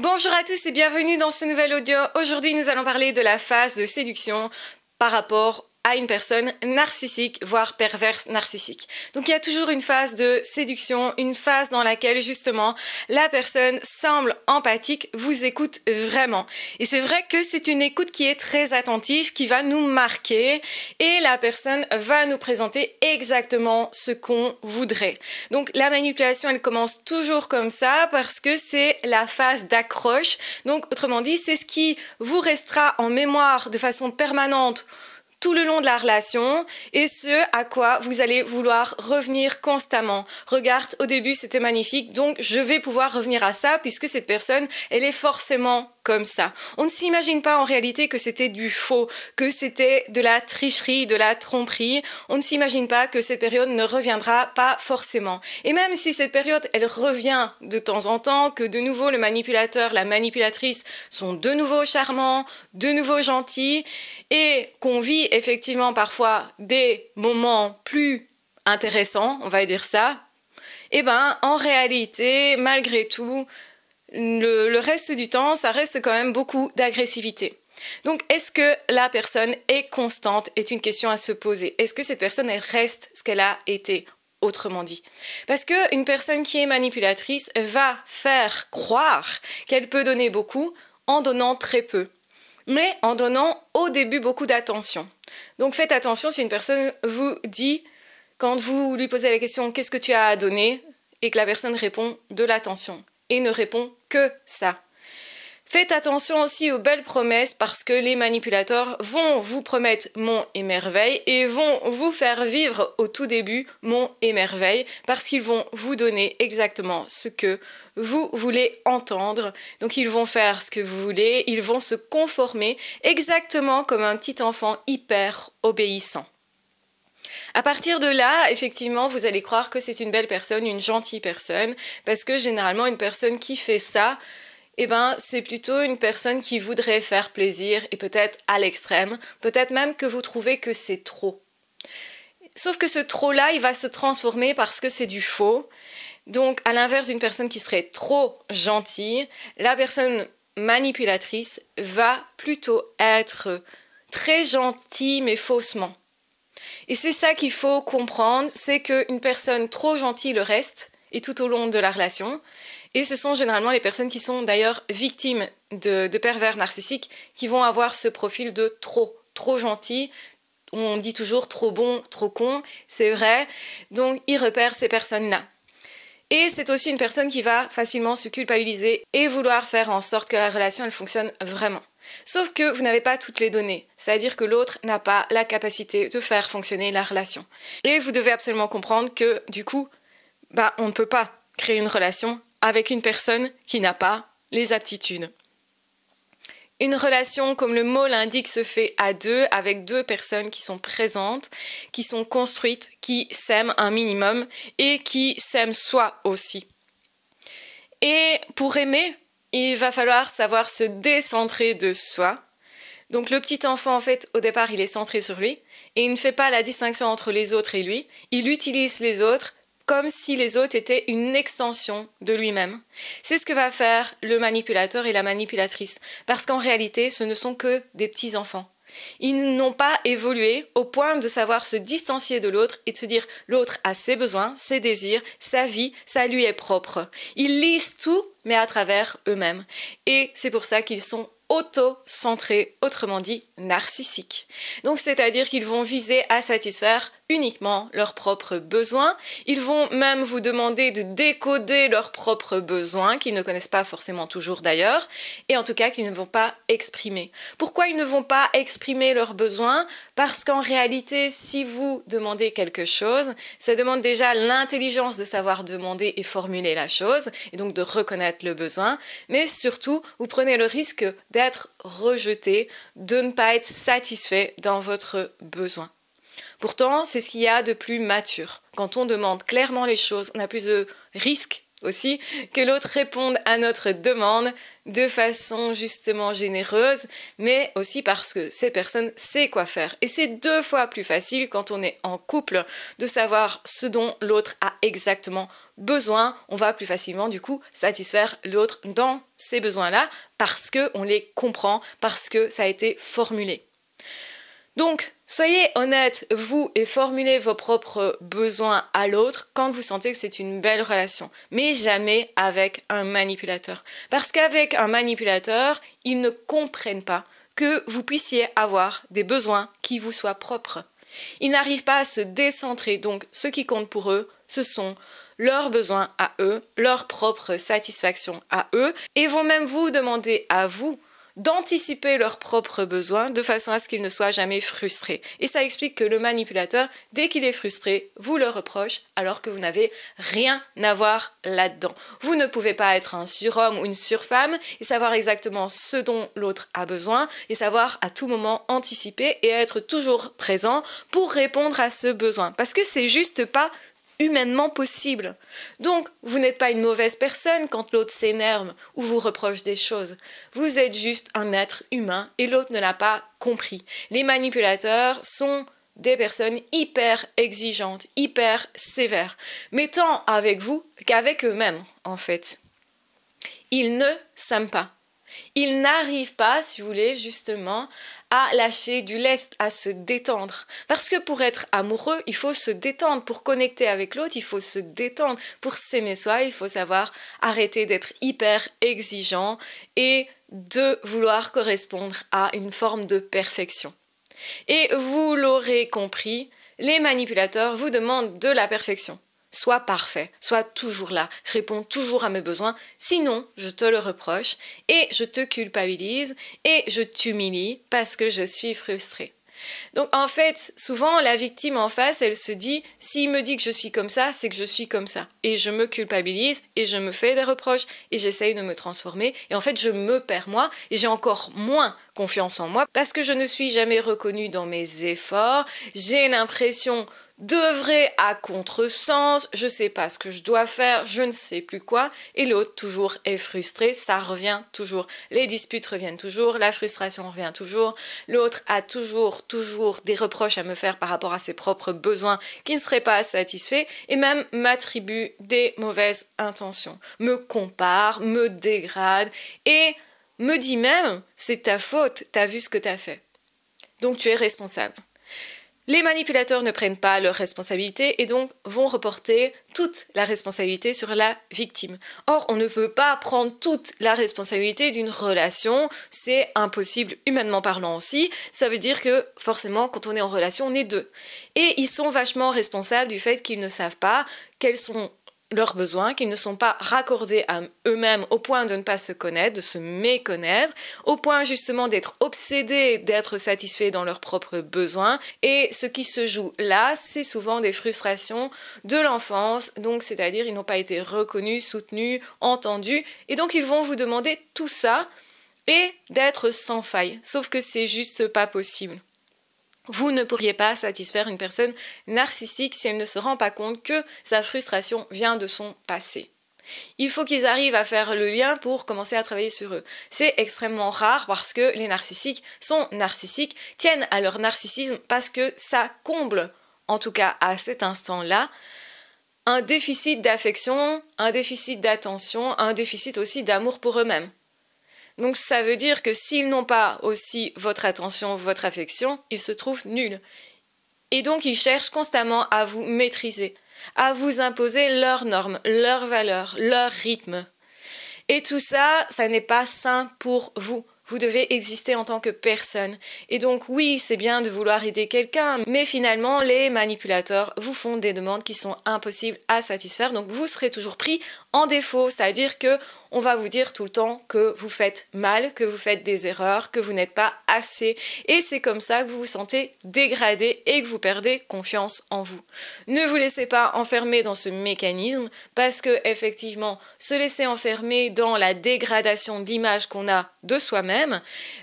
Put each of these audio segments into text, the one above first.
Bonjour à tous et bienvenue dans ce nouvel audio. Aujourd'hui, nous allons parler de la phase de séduction par rapport à une personne narcissique, voire perverse narcissique. Donc il y a toujours une phase de séduction, une phase dans laquelle justement la personne semble empathique, vous écoute vraiment. Et c'est vrai que c'est une écoute qui est très attentive, qui va nous marquer et la personne va nous présenter exactement ce qu'on voudrait. Donc la manipulation, elle commence toujours comme ça parce que c'est la phase d'accroche. Donc autrement dit, c'est ce qui vous restera en mémoire de façon permanente tout le long de la relation et ce à quoi vous allez vouloir revenir constamment. Regarde, au début c'était magnifique, donc je vais pouvoir revenir à ça puisque cette personne, elle est forcément comme ça. On ne s'imagine pas en réalité que c'était du faux, que c'était de la tricherie, de la tromperie. On ne s'imagine pas que cette période ne reviendra pas forcément. Et même si cette période, elle revient de temps en temps, que de nouveau le manipulateur, la manipulatrice sont de nouveau charmants, de nouveau gentils, et qu'on vit effectivement parfois des moments plus intéressants, on va dire ça, eh ben en réalité, malgré tout, le reste du temps, ça reste quand même beaucoup d'agressivité. Donc, est-ce que la personne est constante est une question à se poser. Est-ce que cette personne, elle reste ce qu'elle a été, autrement dit? Parce qu'une personne qui est manipulatrice va faire croire qu'elle peut donner beaucoup en donnant très peu, mais en donnant au début beaucoup d'attention. Donc, faites attention si une personne vous dit, quand vous lui posez la question « Qu'est-ce que tu as à donner ?» et que la personne répond « De l'attention » et ne répond que ça. Faites attention aussi aux belles promesses parce que les manipulateurs vont vous promettre monts et merveilles et vont vous faire vivre au tout début monts et merveilles parce qu'ils vont vous donner exactement ce que vous voulez entendre. Donc ils vont faire ce que vous voulez, ils vont se conformer exactement comme un petit enfant hyper obéissant. À partir de là, effectivement, vous allez croire que c'est une belle personne, une gentille personne, parce que généralement, une personne qui fait ça, eh ben, c'est plutôt une personne qui voudrait faire plaisir et peut-être à l'extrême, peut-être même que vous trouvez que c'est trop. Sauf que ce trop-là, il va se transformer parce que c'est du faux. Donc, à l'inverse d'une personne qui serait trop gentille, la personne manipulatrice va plutôt être très gentille mais faussement. Et c'est ça qu'il faut comprendre, c'est qu'une personne trop gentille le reste, et tout au long de la relation. Et ce sont généralement les personnes qui sont d'ailleurs victimes de pervers narcissiques qui vont avoir ce profil de trop gentil. On dit toujours trop bon, trop con, c'est vrai. Donc ils repèrent ces personnes-là. Et c'est aussi une personne qui va facilement se culpabiliser et vouloir faire en sorte que la relation elle fonctionne vraiment. Sauf que vous n'avez pas toutes les données, c'est-à-dire que l'autre n'a pas la capacité de faire fonctionner la relation. Et vous devez absolument comprendre que du coup, on ne peut pas créer une relation avec une personne qui n'a pas les aptitudes. Une relation, comme le mot l'indique, se fait à deux, avec deux personnes qui sont présentes, qui sont construites, qui s'aiment un minimum et qui s'aiment soi aussi. Et pour aimer, il va falloir savoir se décentrer de soi. Donc le petit enfant, en fait, au départ, il est centré sur lui et il ne fait pas la distinction entre les autres et lui. Il utilise les autres comme si les autres étaient une extension de lui-même. C'est ce que va faire le manipulateur et la manipulatrice, parce qu'en réalité, ce ne sont que des petits enfants. Ils n'ont pas évolué au point de savoir se distancier de l'autre et de se dire l'autre a ses besoins, ses désirs, sa vie, ça lui est propre. Ils lisent tout, mais à travers eux-mêmes. Et c'est pour ça qu'ils sont auto-centrés, autrement dit narcissiques. Donc c'est-à-dire qu'ils vont viser à satisfaire uniquement leurs propres besoins. Ils vont même vous demander de décoder leurs propres besoins, qu'ils ne connaissent pas forcément toujours d'ailleurs, et en tout cas qu'ils ne vont pas exprimer. Pourquoi ils ne vont pas exprimer leurs besoins? Parce qu'en réalité, si vous demandez quelque chose, ça demande déjà l'intelligence de savoir demander et formuler la chose, et donc de reconnaître le besoin, mais surtout, vous prenez le risque d'être rejeté, de ne pas être satisfait dans votre besoin. Pourtant, c'est ce qu'il y a de plus mature. Quand on demande clairement les choses, on a plus de risques aussi que l'autre réponde à notre demande de façon justement généreuse, mais aussi parce que cette personne sait quoi faire. Et c'est 2 fois plus facile quand on est en couple de savoir ce dont l'autre a exactement besoin. On va plus facilement du coup satisfaire l'autre dans ces besoins-là parce qu'on les comprend, parce que ça a été formulé. Donc, soyez honnête, vous, et formulez vos propres besoins à l'autre quand vous sentez que c'est une belle relation. Mais jamais avec un manipulateur. Parce qu'avec un manipulateur, ils ne comprennent pas que vous puissiez avoir des besoins qui vous soient propres. Ils n'arrivent pas à se décentrer, donc ce qui compte pour eux, ce sont leurs besoins à eux, leur propre satisfaction à eux, et vont même vous demander à vous d'anticiper leurs propres besoins de façon à ce qu'ils ne soient jamais frustrés. Et ça explique que le manipulateur, dès qu'il est frustré, vous le reproche alors que vous n'avez rien à voir là-dedans. Vous ne pouvez pas être un surhomme ou une surfemme et savoir exactement ce dont l'autre a besoin et savoir à tout moment anticiper et être toujours présent pour répondre à ce besoin. Parce que c'est juste pas humainement possible. Donc, vous n'êtes pas une mauvaise personne quand l'autre s'énerve ou vous reproche des choses. Vous êtes juste un être humain et l'autre ne l'a pas compris. Les manipulateurs sont des personnes hyper exigeantes, hyper sévères, mais tant avec vous qu'avec eux-mêmes, en fait. Ils ne s'aiment pas. Ils n'arrivent pas, si vous voulez, justement, à lâcher du lest, à se détendre. Parce que pour être amoureux, il faut se détendre. Pour connecter avec l'autre, il faut se détendre. Pour s'aimer soi, il faut savoir arrêter d'être hyper exigeant et de vouloir correspondre à une forme de perfection. Et vous l'aurez compris, les manipulateurs vous demandent de la perfection. Sois parfait, sois toujours là, réponds toujours à mes besoins, sinon je te le reproche et je te culpabilise et je t'humilie parce que je suis frustrée. Donc en fait, souvent la victime en face, elle se dit, s'il me dit que je suis comme ça, c'est que je suis comme ça. Et je me culpabilise et je me fais des reproches et j'essaye de me transformer. Et en fait, je me perds moi et j'ai encore moins confiance en moi parce que je ne suis jamais reconnue dans mes efforts. J'ai l'impression d'œuvrer à contresens, je sais pas ce que je dois faire, je ne sais plus quoi, et l'autre toujours est frustré, ça revient toujours, les disputes reviennent toujours, la frustration revient toujours, l'autre a toujours des reproches à me faire par rapport à ses propres besoins qui ne seraient pas satisfaits, et même m'attribue des mauvaises intentions, me compare, me dégrade, et me dit même, c'est ta faute, t'as vu ce que t'as fait. Donc tu es responsable. Les manipulateurs ne prennent pas leurs responsabilités et donc vont reporter toute la responsabilité sur la victime. Or, on ne peut pas prendre toute la responsabilité d'une relation, c'est impossible humainement parlant aussi. Ça veut dire que forcément, quand on est en relation, on est deux. Et ils sont vachement responsables du fait qu'ils ne savent pas quels sont leurs besoins, qu'ils ne sont pas raccordés à eux-mêmes au point de ne pas se connaître, de se méconnaître, au point justement d'être obsédés, d'être satisfaits dans leurs propres besoins. Et ce qui se joue là, c'est souvent des frustrations de l'enfance, donc c'est-à-dire ils n'ont pas été reconnus, soutenus, entendus, et donc ils vont vous demander tout ça et d'être sans faille. Sauf que c'est juste pas possible. Vous ne pourriez pas satisfaire une personne narcissique si elle ne se rend pas compte que sa frustration vient de son passé. Il faut qu'ils arrivent à faire le lien pour commencer à travailler sur eux. C'est extrêmement rare parce que les narcissiques sont narcissiques, tiennent à leur narcissisme parce que ça comble, en tout cas à cet instant-là, un déficit d'affection, un déficit d'attention, un déficit aussi d'amour pour eux-mêmes. Donc ça veut dire que s'ils n'ont pas aussi votre attention, votre affection, ils se trouvent nuls. Et donc ils cherchent constamment à vous maîtriser, à vous imposer leurs normes, leurs valeurs, leur rythme. Et tout ça, ça n'est pas sain pour vous. Vous devez exister en tant que personne. Et donc oui, c'est bien de vouloir aider quelqu'un, mais finalement, les manipulateurs vous font des demandes qui sont impossibles à satisfaire. Donc vous serez toujours pris en défaut, c'est-à-dire que on va vous dire tout le temps que vous faites mal, que vous faites des erreurs, que vous n'êtes pas assez. Et c'est comme ça que vous vous sentez dégradé et que vous perdez confiance en vous. Ne vous laissez pas enfermer dans ce mécanisme parce que effectivement, se laisser enfermer dans la dégradation de l'image qu'on a de soi-même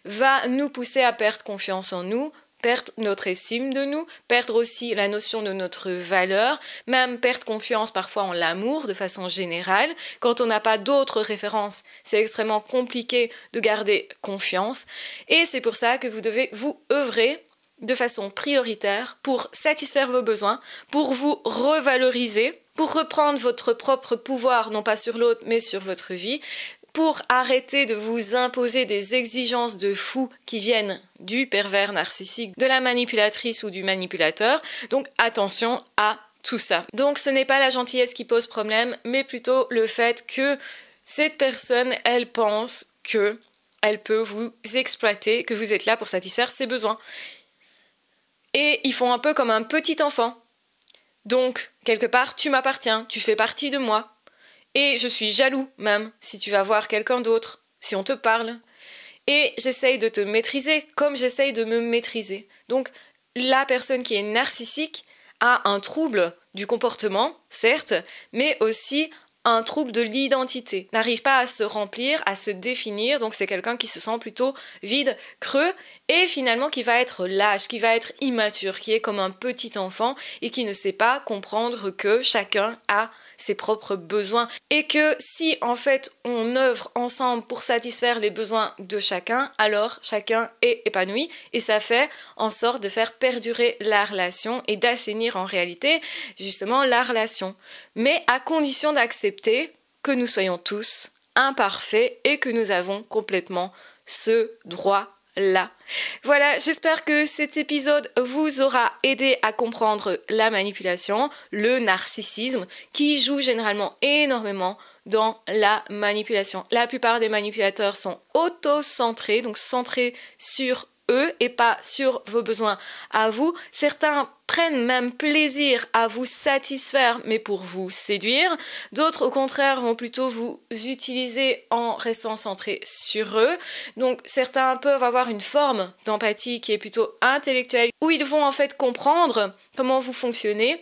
va nous pousser à perdre confiance en nous, perdre notre estime de nous, perdre aussi la notion de notre valeur, même perdre confiance parfois en l'amour de façon générale. Quand on n'a pas d'autres références, c'est extrêmement compliqué de garder confiance. Et c'est pour ça que vous devez vous œuvrer de façon prioritaire pour satisfaire vos besoins, pour vous revaloriser, pour reprendre votre propre pouvoir, non pas sur l'autre, mais sur votre vie, pour arrêter de vous imposer des exigences de fou qui viennent du pervers narcissique, de la manipulatrice ou du manipulateur. Donc attention à tout ça. Donc ce n'est pas la gentillesse qui pose problème, mais plutôt le fait que cette personne, elle pense que elle peut vous exploiter, que vous êtes là pour satisfaire ses besoins. Et ils font un peu comme un petit enfant. Donc, quelque part, tu m'appartiens, tu fais partie de moi. Et je suis jaloux, même, si tu vas voir quelqu'un d'autre, si on te parle. Et j'essaye de te maîtriser comme j'essaye de me maîtriser. Donc, la personne qui est narcissique a un trouble du comportement, certes, mais aussi un trouble de l'identité, n'arrive pas à se remplir, à se définir, donc c'est quelqu'un qui se sent plutôt vide, creux, et finalement qui va être lâche, qui va être immature, qui est comme un petit enfant et qui ne sait pas comprendre que chacun a ses propres besoins et que si en fait on œuvre ensemble pour satisfaire les besoins de chacun, alors chacun est épanoui et ça fait en sorte de faire perdurer la relation et d'assainir en réalité justement la relation, mais à condition d'accepter que nous soyons tous imparfaits et que nous avons complètement ce droit-là. Voilà, j'espère que cet épisode vous aura aidé à comprendre la manipulation, le narcissisme, qui joue généralement énormément dans la manipulation. La plupart des manipulateurs sont auto-centrés, donc centrés sur eux et pas sur vos besoins à vous. Certains prennent même plaisir à vous satisfaire, mais pour vous séduire. D'autres, au contraire, vont plutôt vous utiliser en restant centrés sur eux. Donc, certains peuvent avoir une forme d'empathie qui est plutôt intellectuelle, où ils vont en fait comprendre comment vous fonctionnez,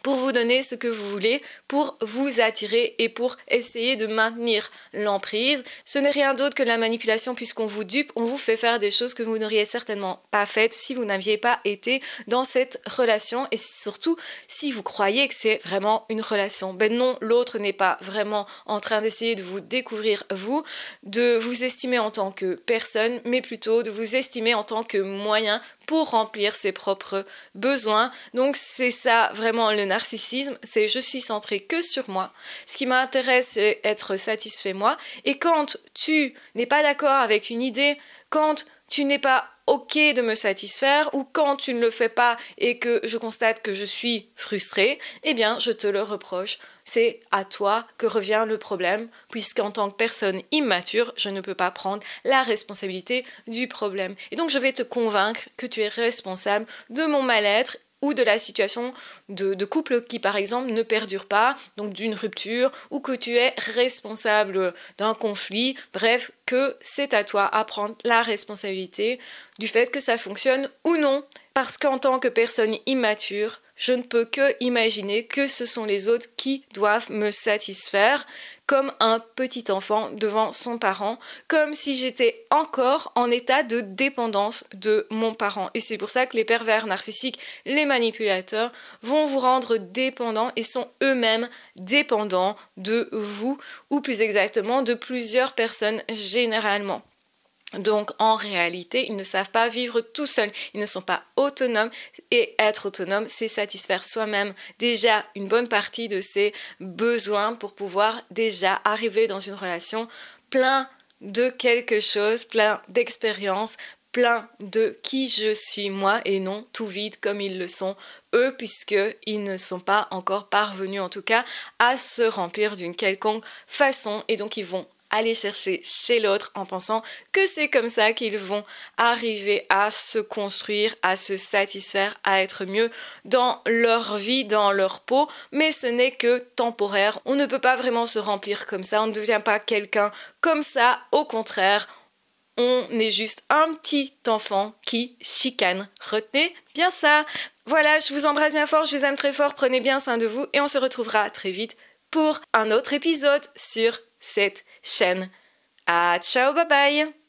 pour vous donner ce que vous voulez, pour vous attirer et pour essayer de maintenir l'emprise. Ce n'est rien d'autre que la manipulation puisqu'on vous dupe, on vous fait faire des choses que vous n'auriez certainement pas faites si vous n'aviez pas été dans cette relation et surtout si vous croyez que c'est vraiment une relation. Ben non, l'autre n'est pas vraiment en train d'essayer de vous découvrir vous, de vous estimer en tant que personne, mais plutôt de vous estimer en tant que moyen pour remplir ses propres besoins. Donc c'est ça vraiment le narcissisme, c'est je suis centré que sur moi. Ce qui m'intéresse c'est être satisfait moi. Et quand tu n'es pas d'accord avec une idée, quand tu n'es pas ok de me satisfaire ou quand tu ne le fais pas et que je constate que je suis frustrée, eh bien je te le reproche. C'est à toi que revient le problème puisqu'en tant que personne immature, je ne peux pas prendre la responsabilité du problème. Et donc je vais te convaincre que tu es responsable de mon mal-être ou de la situation de couple qui, par exemple, ne perdure pas, donc d'une rupture, ou que tu es responsable d'un conflit, bref, que c'est à toi à prendre la responsabilité du fait que ça fonctionne ou non. Parce qu'en tant que personne immature, je ne peux que imaginer que ce sont les autres qui doivent me satisfaire, comme un petit enfant devant son parent, comme si j'étais encore en état de dépendance de mon parent. Et c'est pour ça que les pervers narcissiques, les manipulateurs, vont vous rendre dépendants et sont eux-mêmes dépendants de vous, ou plus exactement de plusieurs personnes généralement. Donc en réalité, ils ne savent pas vivre tout seuls, ils ne sont pas autonomes et être autonome, c'est satisfaire soi-même déjà une bonne partie de ses besoins pour pouvoir déjà arriver dans une relation plein de quelque chose, plein d'expérience, plein de qui je suis moi et non tout vide comme ils le sont eux puisqu'ils ne sont pas encore parvenus en tout cas à se remplir d'une quelconque façon et donc ils vont aller chercher chez l'autre en pensant que c'est comme ça qu'ils vont arriver à se construire, à se satisfaire, à être mieux dans leur vie, dans leur peau, mais ce n'est que temporaire. On ne peut pas vraiment se remplir comme ça, on ne devient pas quelqu'un comme ça, au contraire, on est juste un petit enfant qui chicane. Retenez bien ça. Voilà, je vous embrasse bien fort, je vous aime très fort, prenez bien soin de vous et on se retrouvera très vite pour un autre épisode sur cette chaîne. Ah, ciao, bye bye!